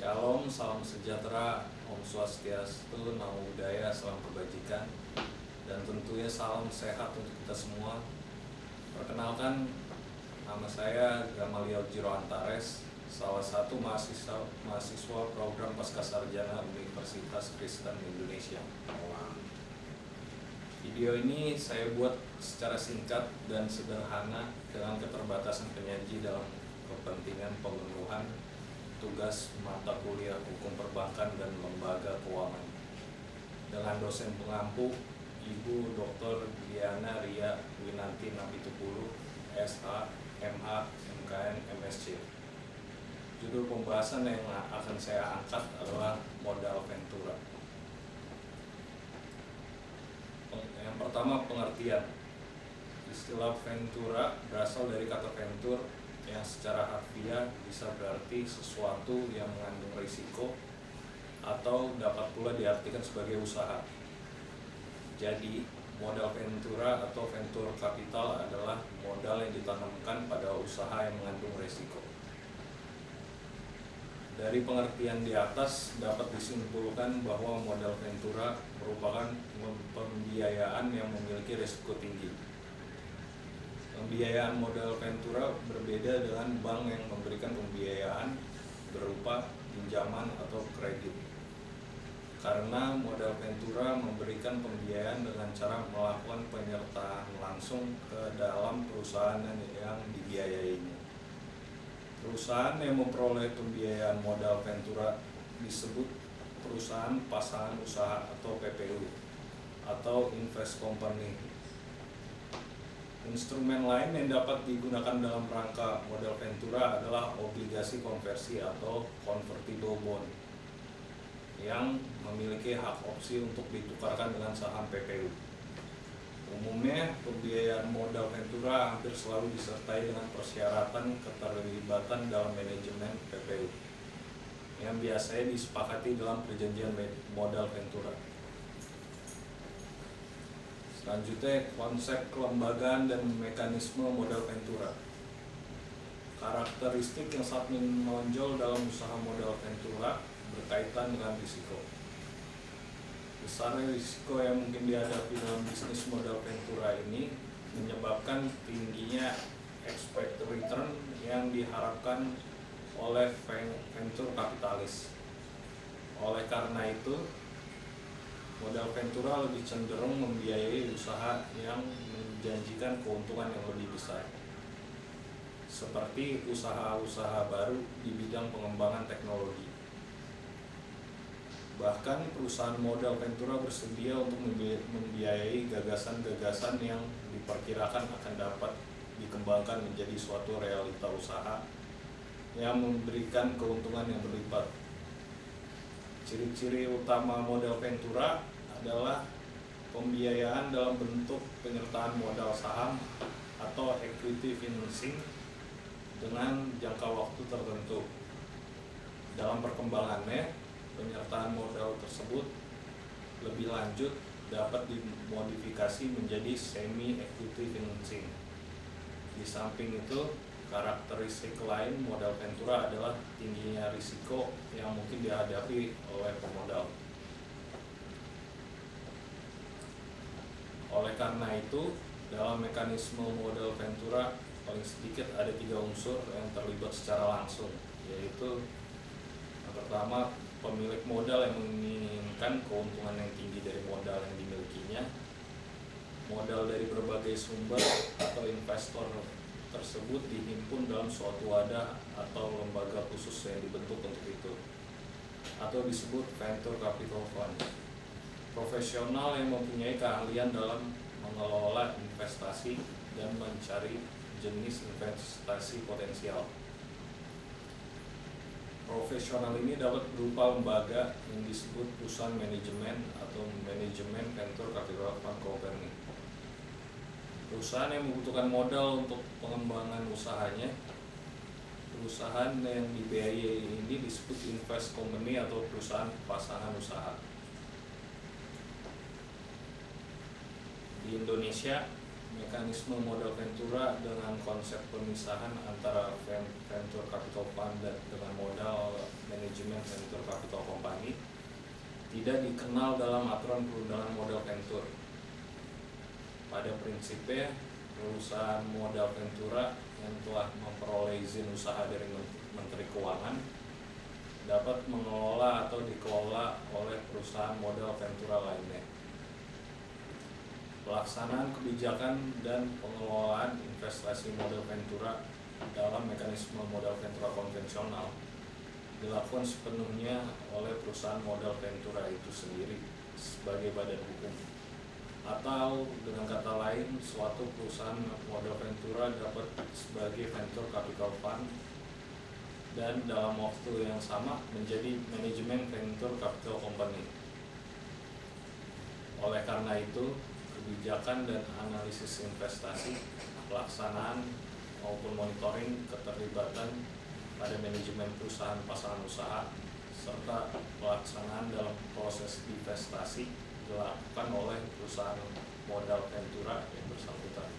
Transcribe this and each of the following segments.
Shalom, salam sejahtera, Om Swastiastu, Namo Buddhaya, salam kebajikan, dan tentunya salam sehat untuk kita semua. Perkenalkan, nama saya Gamaliel Jiro Antares, salah satu mahasiswa program Pascasarjana Universitas Kristen Indonesia. Video ini saya buat secara singkat dan sederhana dengan keterbatasan penyaji dalam kepentingan pemenuhan tugas mata kuliah hukum perbankan dan lembaga keuangan dengan dosen pengampu Ibu Dr. Diana Ria Winanti Napitupulu, SH, MH, MKN, MSc. Judul pembahasan yang akan saya angkat adalah modal ventura. Yang pertama, pengertian. Istilah ventura berasal dari kata venture yang secara harfiah bisa berarti sesuatu yang mengandung risiko atau dapat pula diartikan sebagai usaha. Jadi, modal ventura atau venture capital adalah modal yang ditanamkan pada usaha yang mengandung risiko. Dari pengertian di atas dapat disimpulkan bahwa modal ventura merupakan pembiayaan yang memiliki risiko tinggi. Pembiayaan modal ventura berbeda dengan bank yang memberikan pembiayaan berupa pinjaman atau kredit. Karena modal ventura memberikan pembiayaan dengan cara melakukan penyertaan langsung ke dalam perusahaan yang dibiayainya. Perusahaan yang memperoleh pembiayaan modal ventura disebut perusahaan pasangan usaha atau PPU atau invest company. Instrumen lain yang dapat digunakan dalam rangka modal ventura adalah obligasi konversi atau convertible bond yang memiliki hak opsi untuk ditukarkan dengan saham PPU. Umumnya, pembiayaan modal ventura hampir selalu disertai dengan persyaratan keterlibatan dalam manajemen PPU yang biasanya disepakati dalam perjanjian modal ventura. Selanjutnya, konsep kelembagaan dan mekanisme modal ventura. Karakteristik yang sangat menonjol dalam usaha modal ventura berkaitan dengan risiko. Besarnya risiko yang mungkin dihadapi dalam bisnis modal ventura ini menyebabkan tingginya expected return yang diharapkan oleh venture kapitalis. Oleh karena itu, modal ventura lebih cenderung membiayai usaha yang menjanjikan keuntungan yang lebih besar, seperti usaha-usaha baru di bidang pengembangan teknologi. Bahkan perusahaan modal ventura bersedia untuk membiayai gagasan-gagasan yang diperkirakan akan dapat dikembangkan menjadi suatu realita usaha yang memberikan keuntungan yang berlipat. Ciri-ciri utama modal ventura adalah pembiayaan dalam bentuk penyertaan modal saham atau equity financing dengan jangka waktu tertentu. Dalam perkembangannya, penyertaan modal tersebut lebih lanjut dapat dimodifikasi menjadi semi equity financing. Di samping itu, karakteristik lain modal ventura adalah tingginya risiko yang mungkin dihadapi oleh pemodal. Oleh karena itu, dalam mekanisme modal ventura paling sedikit ada 3 unsur yang terlibat secara langsung, yaitu yang pertama, pemilik modal yang menginginkan keuntungan yang tinggi dari modal yang dimilikinya, modal dari berbagai sumber atau investor tersebut dihimpun dalam suatu wadah atau lembaga khusus yang dibentuk untuk itu, atau disebut venture capital fund. Profesional yang mempunyai keahlian dalam mengelola investasi dan mencari jenis investasi potensial. Profesional ini dapat berupa lembaga yang disebut perusahaan manajemen atau manajemen venture capital fund company. Perusahaan yang membutuhkan modal untuk pengembangan usahanya. Perusahaan yang dibiayai ini disebut invest company atau perusahaan pasangan usaha. Di Indonesia, mekanisme modal ventura dengan konsep pemisahan antara venture capital fund dengan modal manajemen capital company tidak dikenal dalam aturan perundangan modal venture. Pada prinsipnya, perusahaan modal ventura yang telah memperoleh izin usaha dari Menteri Keuangan dapat mengelola atau dikelola oleh perusahaan modal ventura lainnya. Pelaksanaan kebijakan dan pengelolaan investasi modal ventura dalam mekanisme modal ventura konvensional dilakukan sepenuhnya oleh perusahaan modal ventura itu sendiri sebagai badan hukum, atau dengan kata lain, suatu perusahaan modal ventura dapat sebagai venture capital fund dan dalam waktu yang sama menjadi manajemen venture capital company. Oleh karena itu, kebijakan dan analisis investasi, pelaksanaan maupun monitoring keterlibatan pada manajemen perusahaan pasangan usaha serta pelaksanaan dalam proses investasi dilakukan oleh perusahaan modal ventura yang bersangkutan.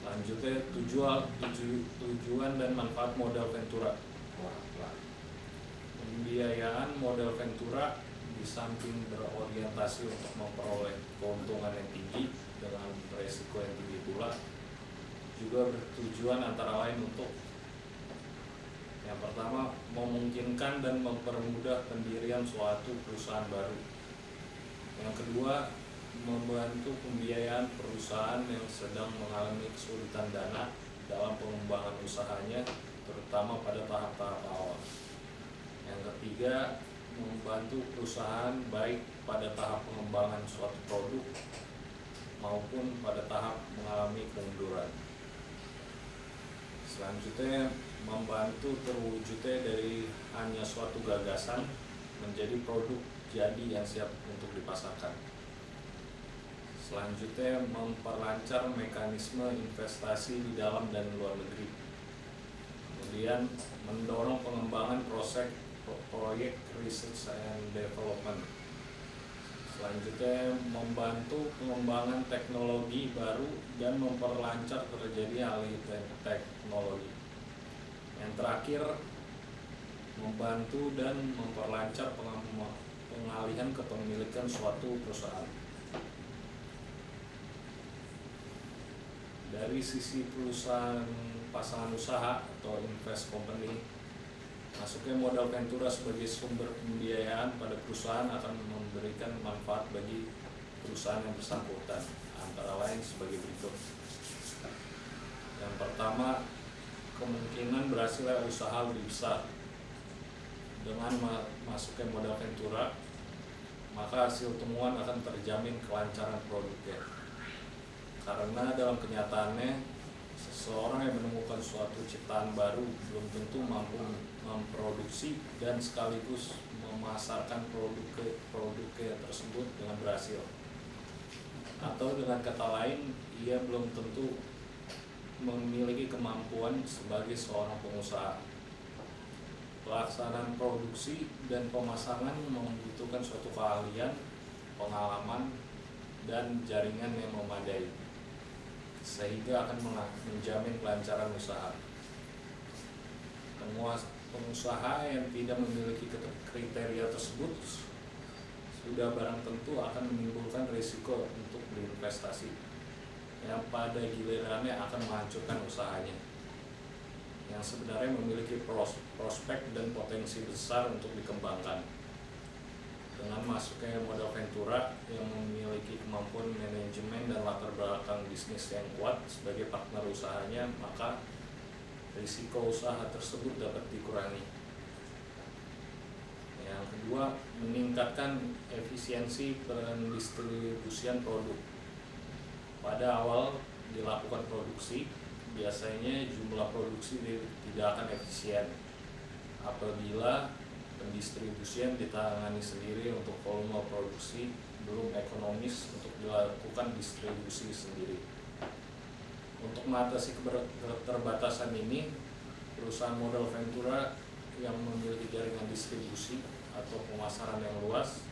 Selanjutnya, tujuan dan manfaat modal ventura. Pembiayaan modal ventura di samping berorientasi untuk memperoleh keuntungan yang tinggi dengan resiko yang tinggi pula, juga bertujuan antara lain untuk yang pertama, memungkinkan dan mempermudah pendirian suatu perusahaan baru. Yang kedua, membantu pembiayaan perusahaan yang sedang mengalami kesulitan dana dalam pengembangan usahanya, terutama pada tahap-tahap awal. Yang ketiga, membantu perusahaan baik pada tahap pengembangan suatu produk maupun pada tahap mengalami kemunduran. Selanjutnya, membantu terwujudnya dari hanya suatu gagasan menjadi produk jadi yang siap untuk dipasarkan. Selanjutnya, memperlancar mekanisme investasi di dalam dan luar negeri. Kemudian, mendorong pengembangan proyek research and development. Selanjutnya, membantu pengembangan teknologi baru dan memperlancar terjadi alih teknologi. Yang terakhir, membantu dan memperlancar pengalihan kepemilikan suatu perusahaan. Dari sisi perusahaan pasangan usaha atau invest company, masuknya modal ventura sebagai sumber pembiayaan pada perusahaan akan memberikan manfaat bagi perusahaan yang bersangkutan, antara lain sebagai berikut. Yang pertama, kemungkinan berhasilnya usaha lebih besar. Dengan masuknya modal ventura, maka hasil temuan akan terjamin kelancaran produknya. Karena dalam kenyataannya, seseorang yang menemukan suatu ciptaan baru belum tentu mampu memproduksi dan sekaligus memasarkan produknya tersebut dengan berhasil. Atau dengan kata lain, ia belum tentu memiliki kemampuan sebagai seorang pengusaha. Pelaksanaan produksi dan pemasaran membutuhkan suatu keahlian, pengalaman, dan jaringan yang memadai, sehingga akan menjamin kelancaran usaha. Pengusaha yang tidak memiliki kriteria tersebut sudah barang tentu akan menimbulkan risiko untuk berinvestasi yang pada gilirannya akan menghancurkan usahanya, yang sebenarnya memiliki prospek dan potensi besar untuk dikembangkan. Dengan masuknya modal ventura yang memiliki kemampuan manajemen dan latar belakang bisnis yang kuat sebagai partner usahanya, maka risiko usaha tersebut dapat dikurangi. Yang kedua, meningkatkan efisiensi pendistribusian produk. Pada awal dilakukan produksi, biasanya jumlah produksi tidak akan efisien apabila pendistribusian ditangani sendiri untuk volume produksi belum ekonomis untuk dilakukan distribusi sendiri. Untuk mengatasi keterbatasan ini, perusahaan modal ventura yang memiliki jaringan distribusi atau pemasaran yang luas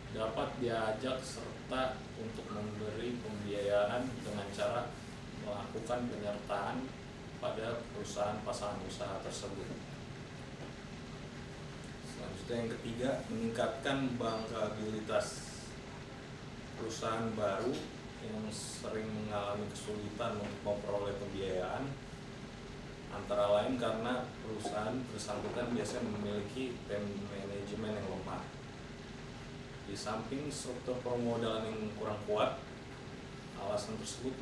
dapat diajak serta untuk memberi pembiayaan dengan cara melakukan penyertaan pada perusahaan pasangan usaha tersebut. Yang ketiga, meningkatkan bankabilitas. Perusahaan baru yang sering mengalami kesulitan untuk memperoleh pembiayaan, antara lain karena perusahaan bersangkutan biasanya memiliki tim manajemen yang lemah. Di samping struktur permodalan yang kurang kuat, alasan tersebut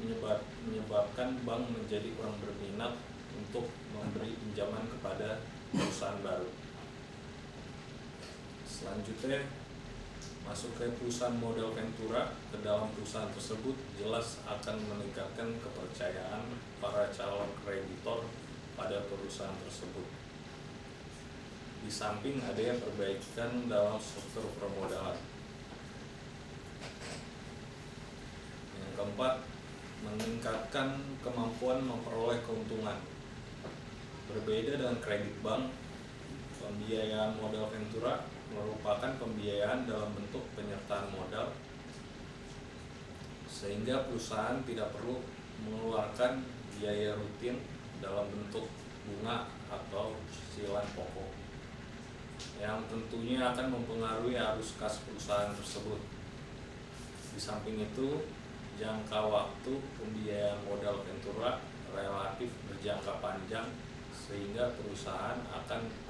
menyebabkan bank menjadi kurang berminat untuk memberi pinjaman kepada perusahaan baru. Selanjutnya, masuk ke perusahaan modal ventura ke dalam perusahaan tersebut jelas akan meningkatkan kepercayaan para calon kreditor pada perusahaan tersebut. Di samping adanya perbaikan dalam struktur permodalan. Yang keempat, meningkatkan kemampuan memperoleh keuntungan. Berbeda dengan kredit bank, pembiayaan modal ventura merupakan pembiayaan dalam bentuk penyertaan modal, sehingga perusahaan tidak perlu mengeluarkan biaya rutin dalam bentuk bunga atau cicilan pokok, yang tentunya akan mempengaruhi arus kas perusahaan tersebut. Di samping itu, jangka waktu pembiayaan modal ventura relatif berjangka panjang, sehingga perusahaan akan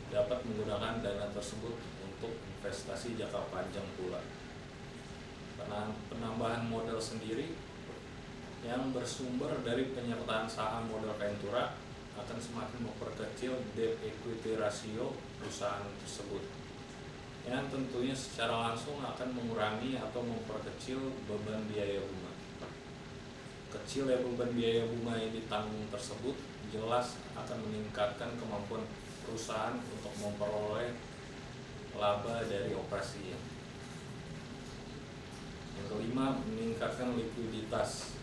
dapat menggunakan dana tersebut untuk investasi jangka panjang pula. Penambahan modal sendiri yang bersumber dari penyertaan saham modal ventura akan semakin memperkecil debt equity rasio perusahaan tersebut, yang tentunya secara langsung akan mengurangi atau memperkecil beban biaya bunga. Kecilnya beban biaya bunga yang ditanggung tersebut jelas akan meningkatkan kemampuan perusahaan untuk memperoleh laba dari operasinya. Yang kelima, meningkatkan likuiditas.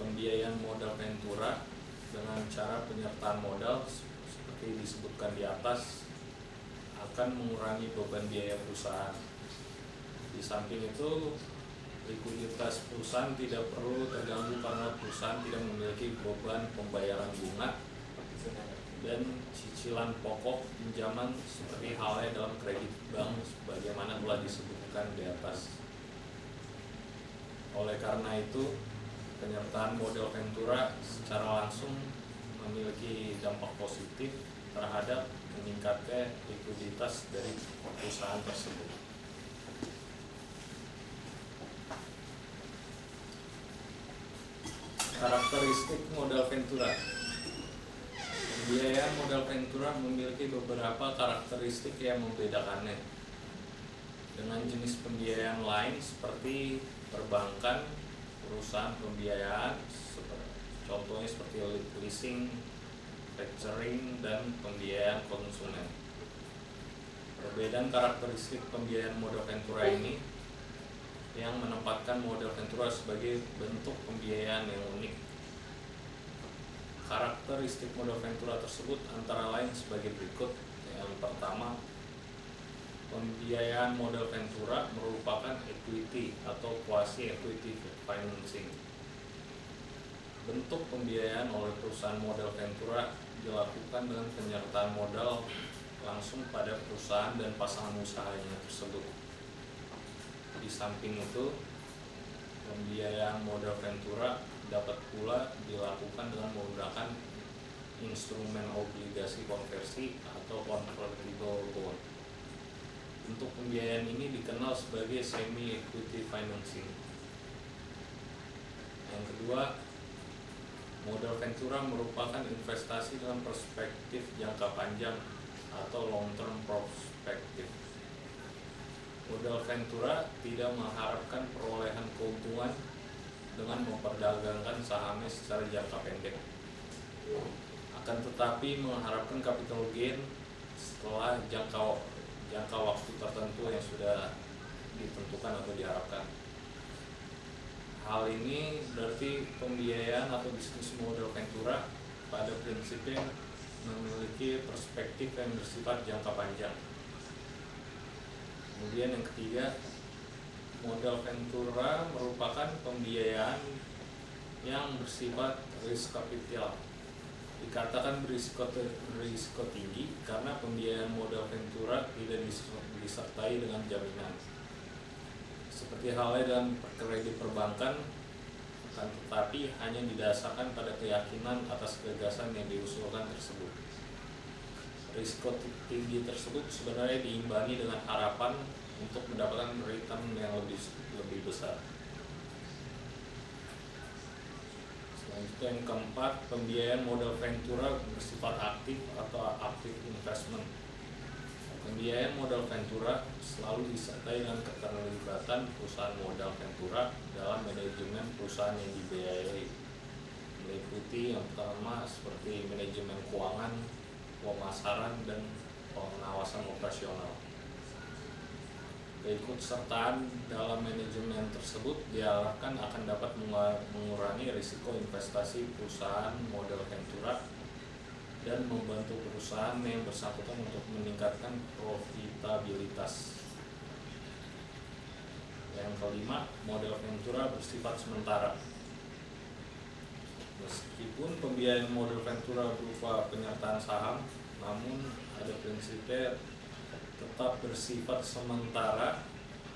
Pembiayaan modal ventura dengan cara penyertaan modal seperti disebutkan di atas akan mengurangi beban biaya perusahaan. Di samping itu, likuiditas perusahaan tidak perlu terganggu karena perusahaan tidak memiliki beban pembayaran bunga dan cicilan pokok pinjaman seperti halnya dalam kredit bank sebagaimana telah disebutkan di atas. Oleh karena itu, penyertaan modal ventura secara langsung memiliki dampak positif terhadap meningkatnya likuiditas dari perusahaan tersebut. Karakteristik modal ventura. Pembiayaan modal ventura memiliki beberapa karakteristik yang membedakannya dengan jenis pembiayaan lain seperti perbankan, perusahaan pembiayaan, contohnya seperti leasing, factoring, dan pembiayaan konsumen. Perbedaan karakteristik pembiayaan modal ventura ini yang menempatkan modal ventura sebagai bentuk pembiayaan yang unik. Karakteristik modal ventura tersebut antara lain sebagai berikut. Yang pertama, pembiayaan modal ventura merupakan equity atau quasi equity financing. Bentuk pembiayaan oleh perusahaan modal ventura dilakukan dengan penyertaan modal langsung pada perusahaan dan pasangan usahanya tersebut. Di samping itu, pembiayaan modal ventura dapat pula dilakukan dengan menggunakan instrumen obligasi konversi atau convertible bond. Untuk pembiayaan ini dikenal sebagai semi equity financing. Yang kedua, modal ventura merupakan investasi dalam perspektif jangka panjang atau long term perspective. Modal ventura tidak mengharapkan perolehan keuntungan dengan memperdagangkan sahamnya secara jangka pendek, akan tetapi mengharapkan capital gain setelah jangka waktu tertentu yang sudah ditentukan atau diharapkan. Hal ini berarti pembiayaan atau bisnis modal ventura pada prinsipnya memiliki perspektif yang bersifat jangka panjang. Kemudian yang ketiga, modal ventura merupakan pembiayaan yang bersifat risk capital Dikatakan berisiko tinggi karena pembiayaan modal ventura tidak disertai dengan jaminan. Seperti halnya dalam kredit perbankan, akan tetapi hanya didasarkan pada keyakinan atas gagasan yang diusulkan tersebut. Risiko tinggi tersebut sebenarnya diimbangi dengan harapan untuk mendapatkan return yang lebih besar. Selanjutnya yang keempat, pembiayaan modal ventura bersifat aktif atau active investment. Pembiayaan modal ventura selalu disertai dengan keterlibatan perusahaan modal ventura dalam manajemen perusahaan yang dibiayai, meliputi yang pertama seperti manajemen keuangan, pemasaran, dan pengawasan operasional. Keikutsertaan dalam manajemen tersebut diharapkan akan dapat mengurangi risiko investasi perusahaan modal ventura dan membantu perusahaan yang bersangkutan untuk meningkatkan profitabilitas. Yang kelima, modal ventura bersifat sementara. Meskipun pembiayaan modal ventura berupa penyertaan saham, namun ada prinsipnya tetap bersifat sementara.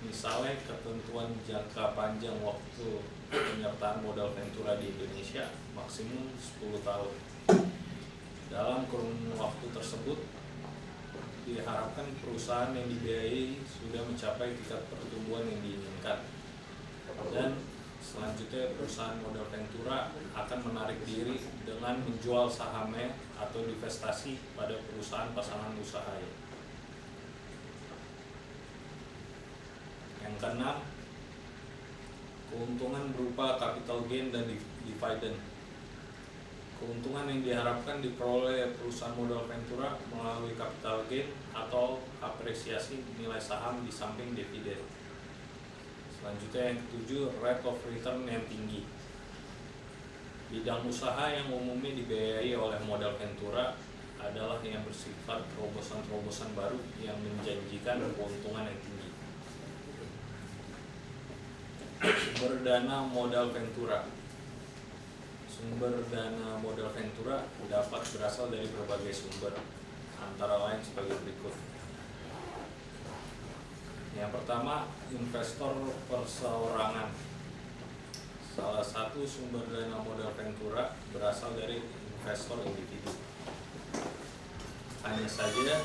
Misalnya ketentuan jangka panjang waktu penyertaan modal ventura di Indonesia maksimum 10 tahun. Dalam kurun waktu tersebut diharapkan perusahaan yang dibiayai sudah mencapai tingkat pertumbuhan yang diinginkan, dan selanjutnya perusahaan modal ventura akan menarik diri dengan menjual sahamnya atau divestasi pada perusahaan pasangan usaha. Yang keenam, keuntungan berupa capital gain dan dividend. Keuntungan yang diharapkan diperoleh perusahaan modal ventura melalui capital gain atau apresiasi nilai saham di samping dividen. Selanjutnya yang ketujuh, rate of return yang tinggi. Bidang usaha yang umumnya dibiayai oleh modal ventura adalah yang bersifat terobosan-terobosan baru yang menjanjikan keuntungan yang tinggi. Sumber dana modal ventura. Sumber dana modal ventura dapat berasal dari berbagai sumber, antara lain sebagai berikut. Yang pertama, investor perseorangan. Salah satu sumber dana modal ventura berasal dari investor individu. Hanya saja,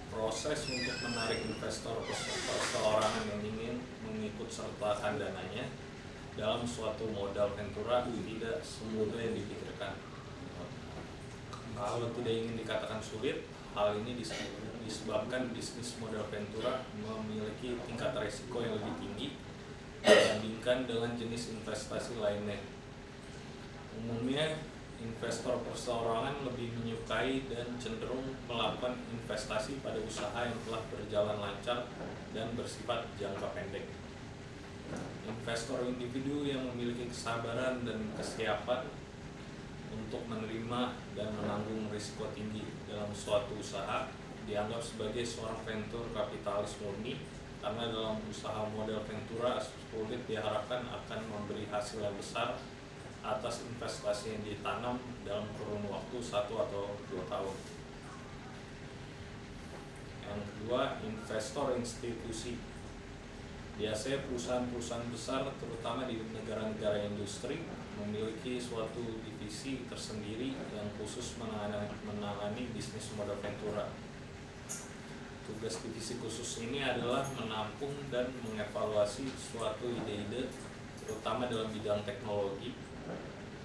proses untuk menarik investor perseorangan yang ingin mengikutsertakan dananya dalam suatu modal ventura tidak semudah yang dipikirkan. Kalau tidak ingin dikatakan sulit, hal ini disebabkan bisnis modal ventura memiliki tingkat risiko yang lebih tinggi dibandingkan dengan jenis investasi lainnya. Umumnya, investor perseorangan lebih menyukai dan cenderung melakukan investasi pada usaha yang telah berjalan lancar dan bersifat jangka pendek. Investor individu yang memiliki kesabaran dan kesiapan untuk menerima dan menanggung risiko tinggi dalam suatu usaha dianggap sebagai seorang venture kapitalis murni, karena dalam usaha modal ventura sulit diharapkan akan memberi hasil yang besar atas investasi yang ditanam dalam kurun waktu 1 atau 2 tahun. Yang kedua, investor institusi. Biasanya perusahaan-perusahaan besar, terutama di negara-negara industri, memiliki suatu divisi tersendiri yang khusus menangani bisnis modal ventura. Tugas divisi khusus ini adalah menampung dan mengevaluasi suatu ide-ide, terutama dalam bidang teknologi,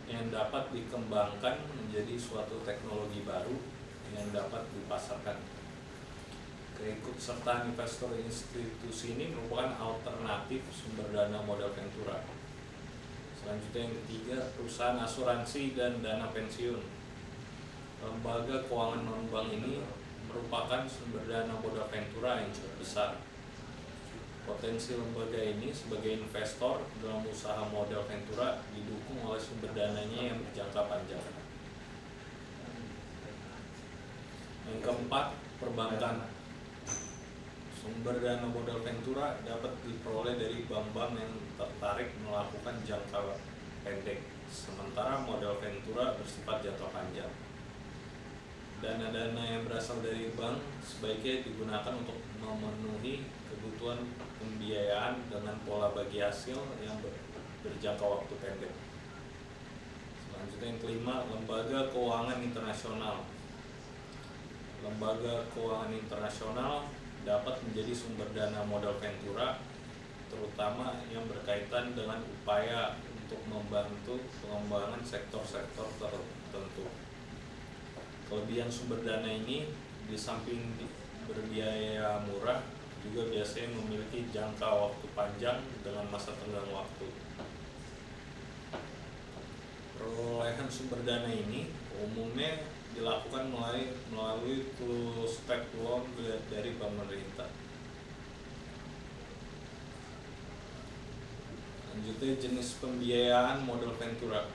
yang dapat dikembangkan menjadi suatu teknologi baru yang dapat dipasarkan. Keikutsertaan investor institusi ini merupakan alternatif sumber dana modal ventura. Selanjutnya yang ketiga, perusahaan asuransi dan dana pensiun. Lembaga keuangan non-bank ini merupakan sumber dana modal ventura yang cukup besar. Potensi lembaga ini sebagai investor dalam usaha modal ventura didukung oleh sumber dananya yang berjangka panjang. Yang keempat, perbankan. Sumber dana modal ventura dapat diperoleh dari bank-bank yang tertarik melakukan jangka pendek, sementara modal ventura bersifat jangka panjang. Dana-dana yang berasal dari bank sebaiknya digunakan untuk memenuhi kebutuhan pembiayaan dengan pola bagi hasil yang berjangka waktu pendek. Selanjutnya yang kelima, lembaga keuangan internasional. Lembaga keuangan internasional dapat menjadi sumber dana modal ventura, terutama yang berkaitan dengan upaya untuk membantu pengembangan sektor-sektor tertentu. Kelebihan sumber dana ini di samping berbiaya murah juga biasanya memiliki jangka waktu panjang dengan masa tenggang waktu. Perolehan sumber dana ini umumnya dilakukan melalui two-step loan dari pemerintah. Lanjutnya jenis pembiayaan modal ventura.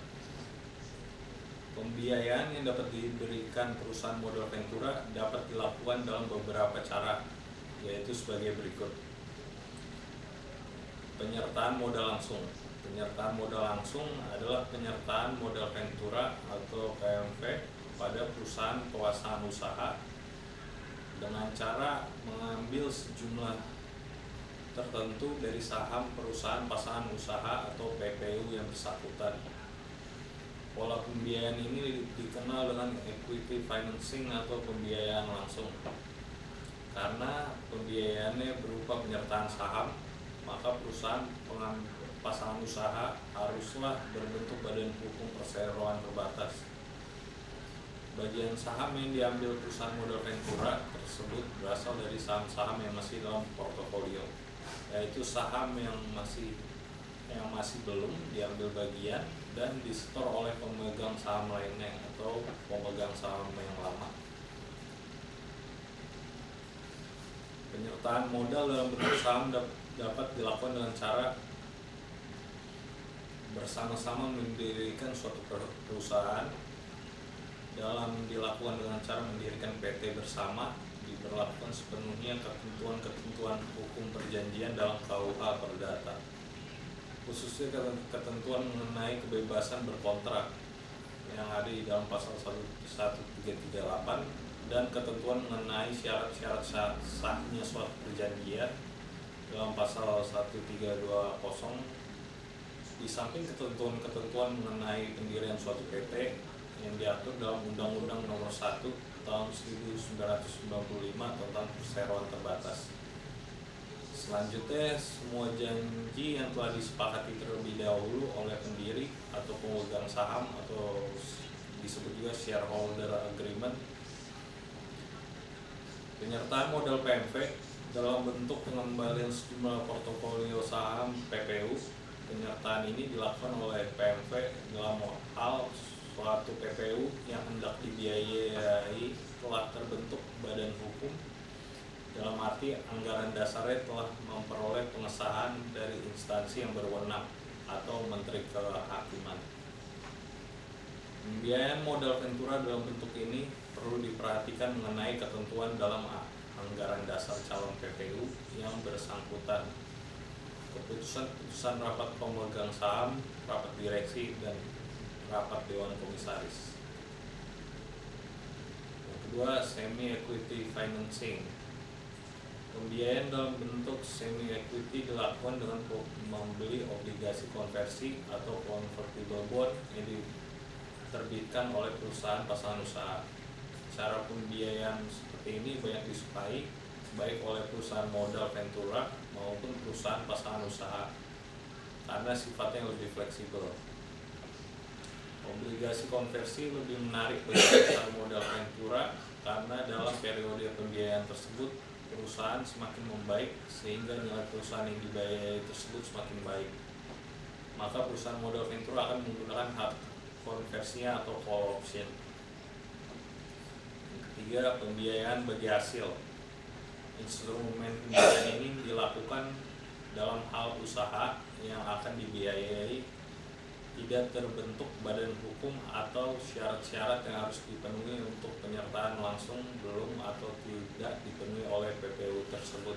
Pembiayaan yang dapat diberikan perusahaan modal ventura dapat dilakukan dalam beberapa cara, yaitu sebagai berikut. Penyertaan modal langsung. Penyertaan modal langsung adalah penyertaan modal ventura atau PMV pada perusahaan pewasahan usaha dengan cara mengambil sejumlah tertentu dari saham perusahaan pasangan usaha atau PPU yang bersangkutan. Pola pembiayaan ini dikenal dengan equity financing atau pembiayaan langsung. Karena pembiayaannya berupa penyertaan saham, maka perusahaan pasangan usaha haruslah berbentuk badan hukum perseroan terbatas. Bagian saham yang diambil perusahaan modal ventura tersebut berasal dari saham-saham yang masih dalam portofolio, yaitu saham yang masih belum diambil bagian dan disetor oleh pemegang saham lainnya atau pemegang saham yang lama. Penyertaan modal dalam bentuk saham dapat dilakukan dengan cara bersama-sama mendirikan suatu perusahaan. Dalam dilakukan dengan cara mendirikan PT bersama, diberlakukan sepenuhnya ketentuan-ketentuan hukum perjanjian dalam KUH Perdata, khususnya ketentuan mengenai kebebasan berkontrak yang ada di dalam pasal 1338 dan ketentuan mengenai syarat-syarat sahnya suatu perjanjian dalam pasal 1320. Di samping ketentuan-ketentuan mengenai pendirian suatu PT yang diatur dalam Undang-Undang Nomor 1 Tahun 1995 tentang perseroan terbatas. Selanjutnya, semua janji yang telah disepakati terlebih dahulu oleh pendiri atau pemegang saham atau disebut juga shareholder agreement. Penyertaan modal PMV dalam bentuk pengembalian sejumlah portofolio saham PPU. Penyertaan ini dilakukan oleh PMV dalam hal suatu PPU yang hendak dibiayai telah terbentuk badan hukum, dalam arti anggaran dasarnya telah memperoleh pengesahan dari instansi yang berwenang atau Menteri Kehakiman. Pembiayaan modal ventura dalam bentuk ini perlu diperhatikan mengenai ketentuan dalam anggaran dasar calon PPU yang bersangkutan, keputusan rapat pemegang saham, rapat direksi, dan rapat dewan komisaris. Yang kedua, semi equity financing. Pembiayaan dalam bentuk semi equity dilakukan dengan membeli obligasi konversi atau convertible bond yang diterbitkan oleh perusahaan pasangan usaha. Cara pembiayaan seperti ini banyak disukai baik oleh perusahaan modal ventura maupun perusahaan pasangan usaha karena sifatnya lebih fleksibel. Obligasi konversi lebih menarik bagi perusahaan modal ventura karena dalam periode pembiayaan tersebut perusahaan semakin membaik sehingga nilai perusahaan yang dibiayai tersebut semakin baik. Maka perusahaan modal ventura akan menggunakan hak konversinya atau call option. Yang ketiga, pembiayaan bagi hasil. Instrumen pembiayaan ini dilakukan dalam hal usaha yang akan dibiayai tidak terbentuk badan hukum atau syarat-syarat yang harus dipenuhi untuk penyertaan langsung belum atau tidak dipenuhi oleh PPU tersebut.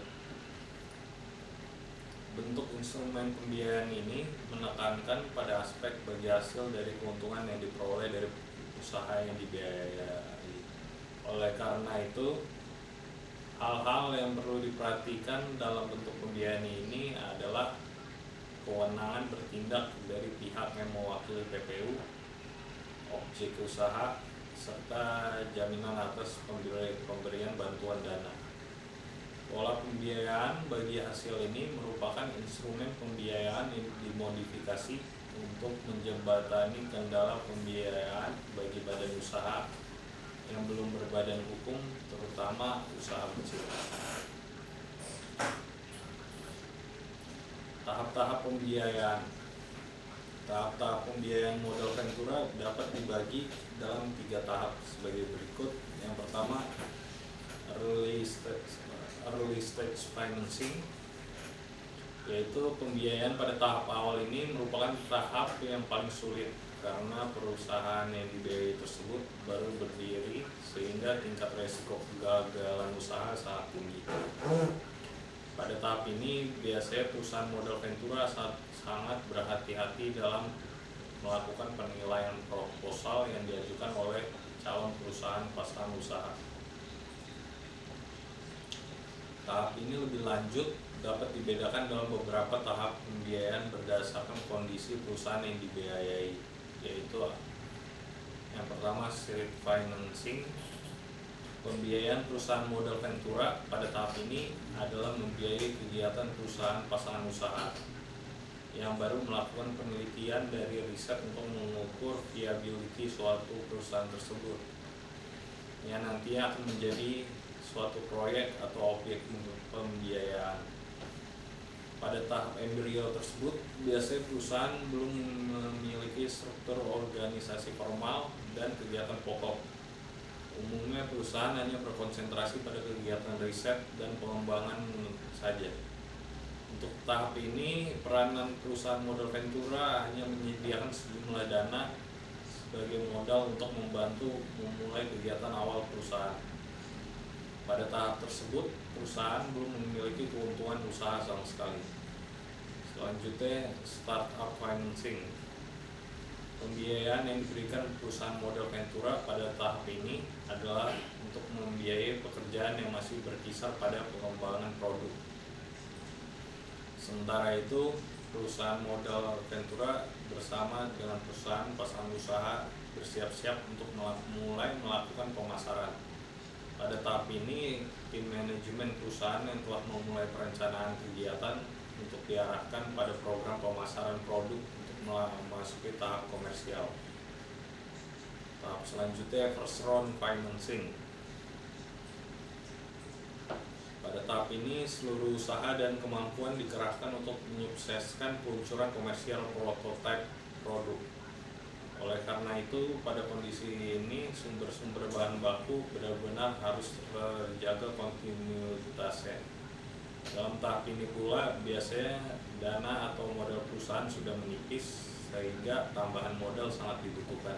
Bentuk instrumen pembiayaan ini menekankan pada aspek bagi hasil dari keuntungan yang diperoleh dari usaha yang dibiayai. Oleh karena itu, hal-hal yang perlu diperhatikan dalam bentuk pembiayaan ini adalah kewenangan bertindak dari pihak yang mewakili PPU, objek usaha, serta jaminan atas pemberian bantuan dana. Pola pembiayaan bagi hasil ini merupakan instrumen pembiayaan yang dimodifikasi untuk menjembatani kendala pembiayaan bagi badan usaha yang belum berbadan hukum, terutama usaha kecil. Tahap-tahap pembiayaan. Tahap-tahap pembiayaan modal ventura dapat dibagi dalam 3 tahap sebagai berikut. Yang pertama, early stage financing, yaitu pembiayaan pada tahap awal ini merupakan tahap yang paling sulit karena perusahaan yang dibiayai tersebut baru berdiri sehingga tingkat resiko kegagalan usaha sangat tinggi. Pada tahap ini biasanya perusahaan modal ventura sangat berhati-hati dalam melakukan penilaian proposal yang diajukan oleh calon perusahaan pasangan usaha. Tahap ini lebih lanjut dapat dibedakan dalam beberapa tahap pembiayaan berdasarkan kondisi perusahaan yang dibiayai, yaitu yang pertama seed financing. Pembiayaan perusahaan modal ventura pada tahap ini adalah membiayai kegiatan perusahaan pasangan usaha yang baru melakukan penelitian dari riset untuk mengukur viability suatu perusahaan tersebut yang nantinya akan menjadi suatu proyek atau objek pembiayaan. Pada tahap embrio tersebut, biasanya perusahaan belum memiliki struktur organisasi formal dan kegiatan pokok. Umumnya perusahaan hanya berkonsentrasi pada kegiatan riset dan pengembangan saja. Untuk tahap ini, peranan perusahaan modal ventura hanya menyediakan sejumlah dana sebagai modal untuk membantu memulai kegiatan awal perusahaan. Pada tahap tersebut, perusahaan belum memiliki keuntungan usaha sama sekali. Selanjutnya, startup financing. Pembiayaan yang diberikan perusahaan modal ventura pada tahap ini adalah untuk membiayai pekerjaan yang masih berkisar pada pengembangan produk. Sementara itu, perusahaan modal ventura bersama dengan perusahaan pasangan usaha bersiap-siap untuk mulai melakukan pemasaran. Pada tahap ini, tim manajemen perusahaan yang telah memulai perencanaan kegiatan untuk diarahkan pada program pemasaran produk untuk memasuki tahap komersial. Tahap selanjutnya, first round financing. Pada tahap ini, seluruh usaha dan kemampuan dikerahkan untuk menyukseskan peluncuran komersial prototipe produk. Oleh karena itu, pada kondisi ini sumber-sumber bahan baku benar-benar harus terjaga kontinuitasnya. Dalam tahap ini pula biasanya dana atau modal perusahaan sudah menipis sehingga tambahan modal sangat dibutuhkan.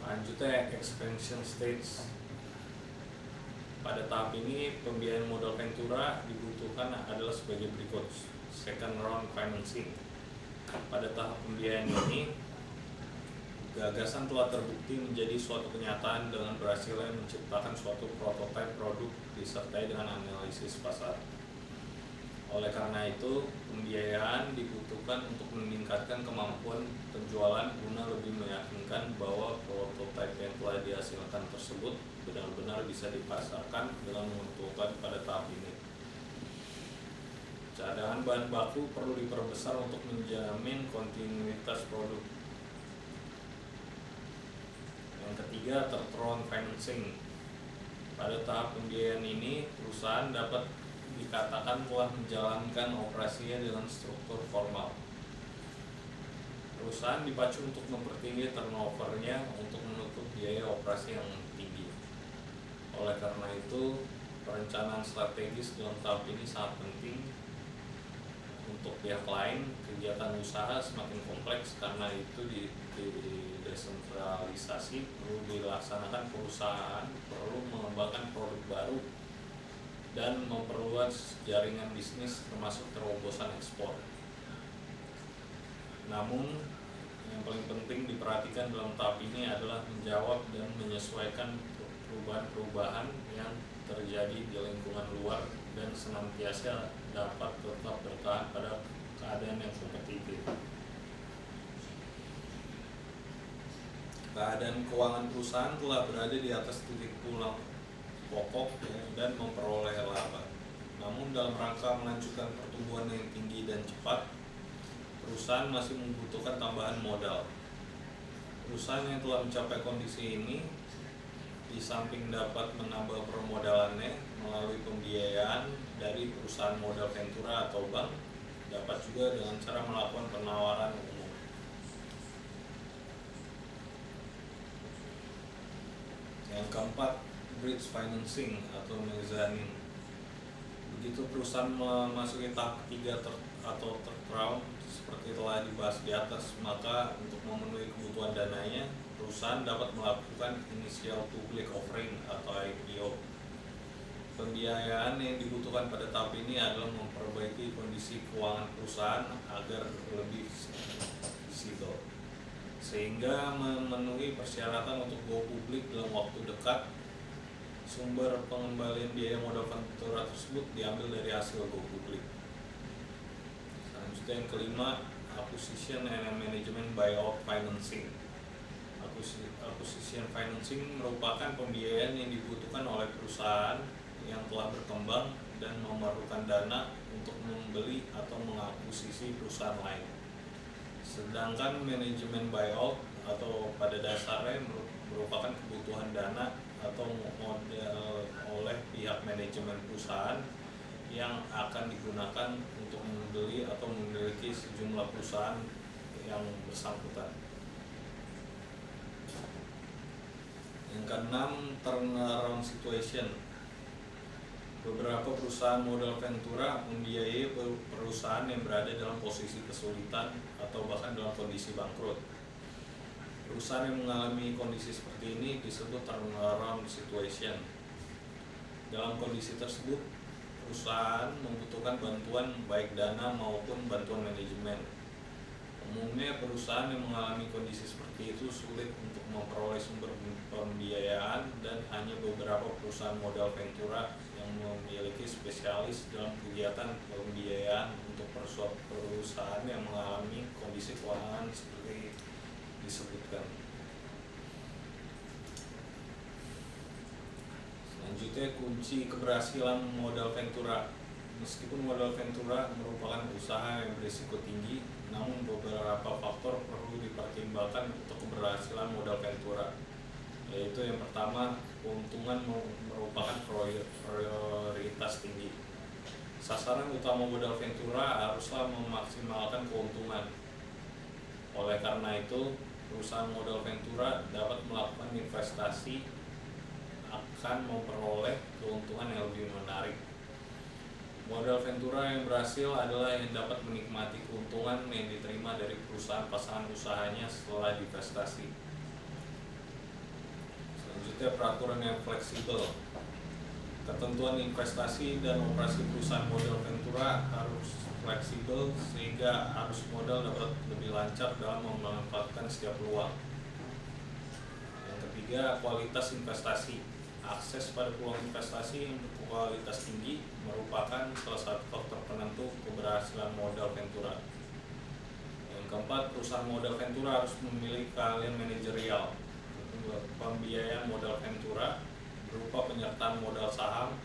Lanjutnya, expansion stage. Pada tahap ini pembiayaan modal ventura dibutuhkan adalah sebagai berikut. Second round financing. Pada tahap pembiayaan ini, gagasan telah terbukti menjadi suatu kenyataan dengan berhasilnya menciptakan suatu prototipe produk disertai dengan analisis pasar. Oleh karena itu, pembiayaan dibutuhkan untuk meningkatkan kemampuan penjualan guna lebih meyakinkan bahwa prototipe yang telah dihasilkan tersebut benar-benar bisa dipasarkan dengan menguntungkan pada tahap ini. Cadangan bahan baku perlu diperbesar untuk menjamin kontinuitas produk. Yang ketiga, third round financing. Pada tahap pembiayaan ini, perusahaan dapat dikatakan telah menjalankan operasinya dengan struktur formal. Perusahaan dipacu untuk mempertinggi turnovernya untuk menutup biaya operasi yang tinggi. Oleh karena itu, perencanaan strategis dalam tahap ini sangat penting. Untuk pihak lain, kegiatan usaha semakin kompleks karena itu di desentralisasi perlu dilaksanakan. Perusahaan perlu mengembangkan produk baru dan memperluas jaringan bisnis termasuk terobosan ekspor. Namun yang paling penting diperhatikan dalam tahap ini adalah menjawab dan menyesuaikan perubahan-perubahan yang terjadi di lingkungan luar dan senantiasa dapat tetap bertahan pada keadaan yang kompetitif. Keadaan keuangan perusahaan telah berada di atas titik pulang pokok dan memperoleh laba. Namun dalam rangka melanjutkan pertumbuhan yang tinggi dan cepat, perusahaan masih membutuhkan tambahan modal. Perusahaan yang telah mencapai kondisi ini, di samping dapat menambah permodalannya melalui pembiayaan dari perusahaan modal ventura atau bank, dapat juga dengan cara melakukan penawaran umum. Yang keempat, bridge financing atau mezzanine. Begitu perusahaan memasuki tahap ketiga atau third round seperti telah dibahas di atas, maka untuk memenuhi kebutuhan dananya, perusahaan dapat melakukan initial public offering atau IPO. Pembiayaan yang dibutuhkan pada tahap ini adalah memperbaiki kondisi keuangan perusahaan agar lebih visible, sehingga memenuhi persyaratan untuk go publik dalam waktu dekat. Sumber pengembalian biaya modal ventura tersebut diambil dari hasil go publik. Selanjutnya yang kelima, acquisition and management buyout financing. Acquisition financing merupakan pembiayaan yang dibutuhkan oleh perusahaan yang telah berkembang dan memerlukan dana untuk membeli atau mengakuisisi perusahaan lain. Sedangkan manajemen buyout atau pada dasarnya merupakan kebutuhan dana atau modal oleh pihak manajemen perusahaan yang akan digunakan untuk membeli atau memiliki sejumlah perusahaan yang bersangkutan. Yang keenam, turnaround situation. Beberapa perusahaan modal ventura membiayai perusahaan yang berada dalam posisi kesulitan atau bahkan dalam kondisi bangkrut. Perusahaan yang mengalami kondisi seperti ini disebut turnaround situation. Dalam kondisi tersebut, perusahaan membutuhkan bantuan baik dana maupun bantuan manajemen. Umumnya perusahaan yang mengalami kondisi seperti itu sulit untuk memperoleh sumber pembiayaan, dan hanya beberapa perusahaan modal ventura yang memiliki spesialis dalam kegiatan pembiayaan untuk perusahaan yang mengalami kondisi keuangan seperti disebutkan. Selanjutnya, kunci keberhasilan modal ventura. Meskipun modal ventura merupakan usaha yang berisiko tinggi, namun beberapa faktor perlu dipertimbangkan untuk keberhasilan modal ventura, yaitu yang pertama, keuntungan merupakan prioritas tinggi. Sasaran utama modal ventura haruslah memaksimalkan keuntungan. Oleh karena itu, perusahaan modal ventura dapat melakukan investasi akan memperoleh keuntungan yang lebih menarik. Modal ventura yang berhasil adalah yang dapat menikmati keuntungan yang diterima dari perusahaan pasangan usahanya setelah divestasi. Selanjutnya, peraturan yang fleksibel. Ketentuan investasi dan operasi perusahaan modal ventura harus fleksibel sehingga arus modal dapat lebih lancar dalam memanfaatkan setiap peluang. Yang ketiga, kualitas investasi. Akses pada peluang investasi yang berkualitas tinggi merupakan salah satu faktor penentu keberhasilan modal ventura. Yang keempat, perusahaan modal ventura harus memiliki keahlian manajerial. Pembiayaan modal ventura berupa penyertaan modal saham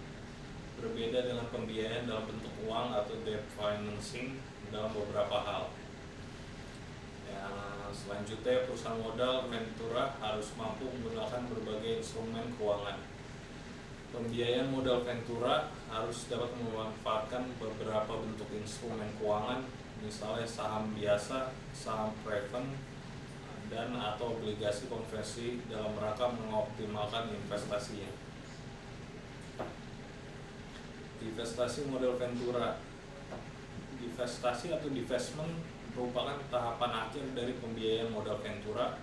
berbeda dengan pembiayaan dalam bentuk uang atau debt financing dalam beberapa hal. Yang selanjutnya, perusahaan modal ventura harus mampu menggunakan berbagai instrumen keuangan. Pembiayaan modal ventura harus dapat memanfaatkan beberapa bentuk instrumen keuangan, misalnya saham biasa, saham preferred, dan atau obligasi konversi dalam rangka mengoptimalkan investasinya. Divestasi modal ventura. Divestasi atau divestment merupakan tahapan akhir dari pembiayaan modal ventura,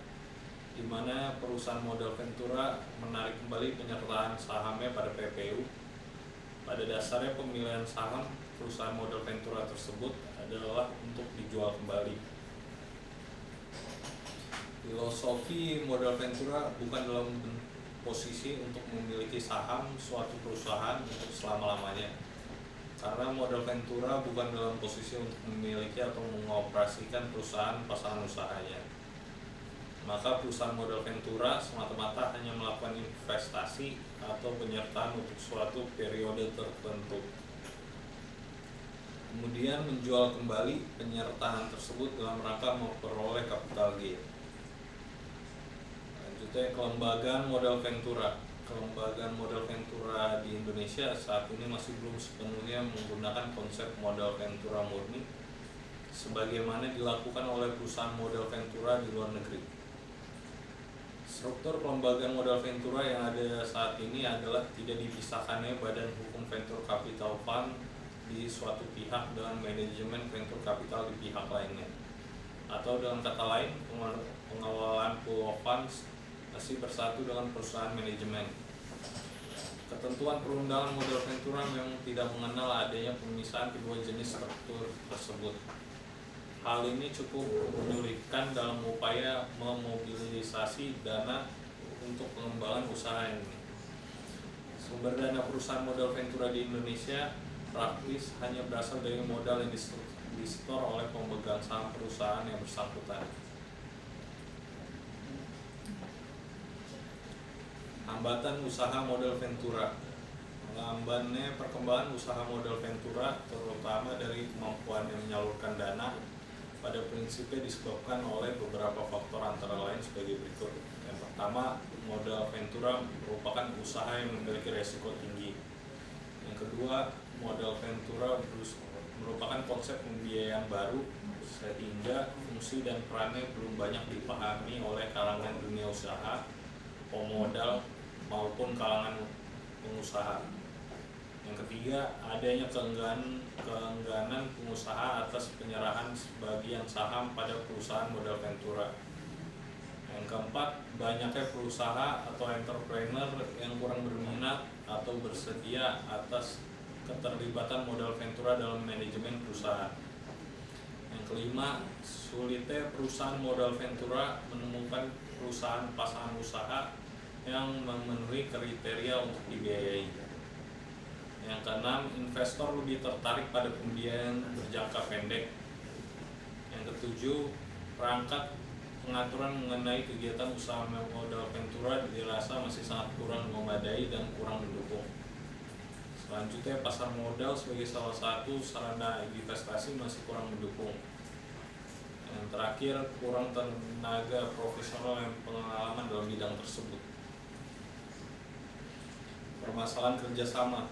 di mana perusahaan modal ventura menarik kembali penyertaan sahamnya pada PPU. Pada dasarnya, pemilihan saham perusahaan modal ventura tersebut adalah untuk dijual kembali. Filosofi modal ventura bukan dalam posisi untuk memiliki saham suatu perusahaan untuk selama-lamanya. Karena modal ventura bukan dalam posisi untuk memiliki atau mengoperasikan perusahaan pasangan usahanya. Maka perusahaan modal ventura semata-mata hanya melakukan investasi atau penyertaan untuk suatu periode tertentu. Kemudian menjual kembali penyertaan tersebut dalam rangka memperoleh capital gain. Selanjutnya, kelembagaan modal ventura. Kelembagaan modal ventura di Indonesia saat ini masih belum sepenuhnya menggunakan konsep modal ventura murni sebagaimana dilakukan oleh perusahaan modal ventura di luar negeri. Struktur kelembagaan modal ventura yang ada saat ini adalah tidak dipisahkannya Badan Hukum Venture Capital Fund di suatu pihak dengan manajemen venture capital di pihak lainnya, atau dengan kata lain, pengelolaan pool of funds masih bersatu dengan perusahaan manajemen. Ketentuan perundangan modal ventura memang tidak mengenal adanya pemisahan kedua jenis struktur tersebut. Hal ini cukup menyulitkan dalam upaya memobilisasi dana untuk pengembangan usaha ini. Sumber dana perusahaan modal ventura di Indonesia praktis hanya berasal dari modal yang disetor oleh pemegang saham perusahaan yang bersangkutan. Hambatan usaha modal ventura. Lambannya perkembangan usaha modal ventura terutama dari kemampuan yang menyalurkan dana pada prinsipnya disebabkan oleh beberapa faktor antara lain sebagai berikut. Yang pertama, modal ventura merupakan usaha yang memiliki resiko tinggi. Yang kedua, modal ventura merupakan konsep pembiayaan baru sehingga fungsi dan perannya belum banyak dipahami oleh kalangan dunia usaha, pemodal maupun kalangan pengusaha. Yang ketiga, adanya keengganan pengusaha atas penyerahan sebagian saham pada perusahaan modal ventura. Yang keempat, banyaknya perusaha atau entrepreneur yang kurang berminat atau bersedia atas keterlibatan modal ventura dalam manajemen perusahaan. Yang kelima, sulitnya perusahaan modal ventura menemukan perusahaan pasangan usaha yang memenuhi kriteria untuk dibiayai. Yang keenam, investor lebih tertarik pada pembiayaan berjangka pendek. Yang ketujuh, perangkat pengaturan mengenai kegiatan usaha modal ventura dirasa masih sangat kurang memadai dan kurang mendukung. Selanjutnya, pasar modal sebagai salah satu sarana investasi masih kurang mendukung. Yang terakhir, kurang tenaga profesional yang pengalaman dalam bidang tersebut. Permasalahan kerjasama.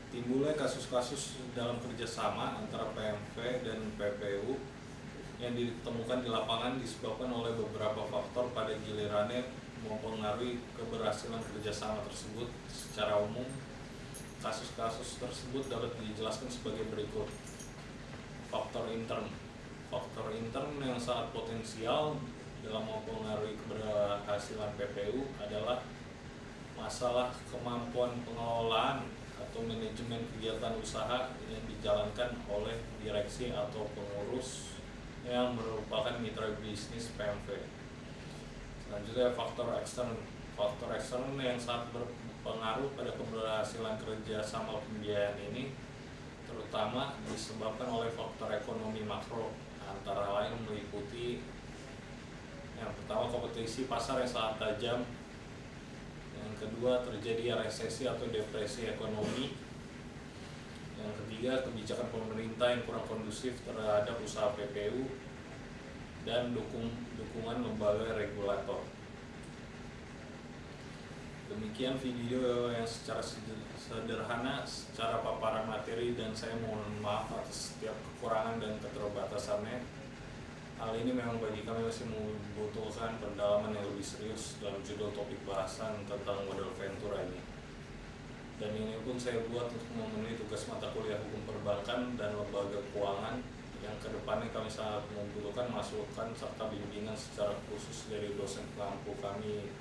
Timbulnya kasus-kasus dalam kerjasama antara PMV dan PPU yang ditemukan di lapangan disebabkan oleh beberapa faktor pada gilirannya mempengaruhi keberhasilan kerjasama tersebut. Secara umum, kasus-kasus tersebut dapat dijelaskan sebagai berikut. Faktor intern. Faktor intern yang sangat potensial dalam mempengaruhi keberhasilan PPU adalah masalah kemampuan pengelolaan atau manajemen kegiatan usaha yang dijalankan oleh direksi atau pengurus yang merupakan mitra bisnis PMV. Selanjutnya, faktor ekstern. Faktor ekstern yang sangat berpengaruh pada keberhasilan kerja sama pembiayaan ini terutama disebabkan oleh faktor ekonomi makro, antara lain meliputi yang pertama, kompetisi pasar yang sangat tajam. Yang kedua, terjadi resesi atau depresi ekonomi. Yang ketiga, kebijakan pemerintah yang kurang kondusif terhadap usaha PPU dan dukungan lembaga regulator. Demikian video yang secara sederhana secara paparan materi, dan saya mohon maaf atas setiap kekurangan dan keterbatasannya. Hal ini memang bagi kami masih membutuhkan pendalaman yang lebih serius dalam judul topik bahasan tentang modal ventura ini. Dan ini pun saya buat untuk memenuhi tugas mata kuliah hukum perbankan dan lembaga keuangan yang kedepannya kami sangat membutuhkan masukan serta bimbingan secara khusus dari dosen pengampu kami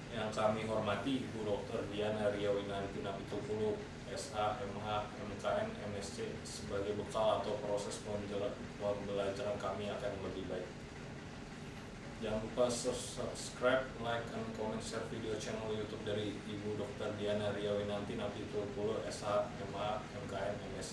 yang kami hormati, Ibu Dr. Diana Riawinanti Napitupulu, SH, MH, MKN, MSc, sebagai bekal atau proses pembelajaran kami akan lebih baik. Jangan lupa subscribe, like, and comment, share video channel YouTube dari Ibu Dr. Diana Riawinanti, Nafitul Puluh, SH, MA, MKM, MS.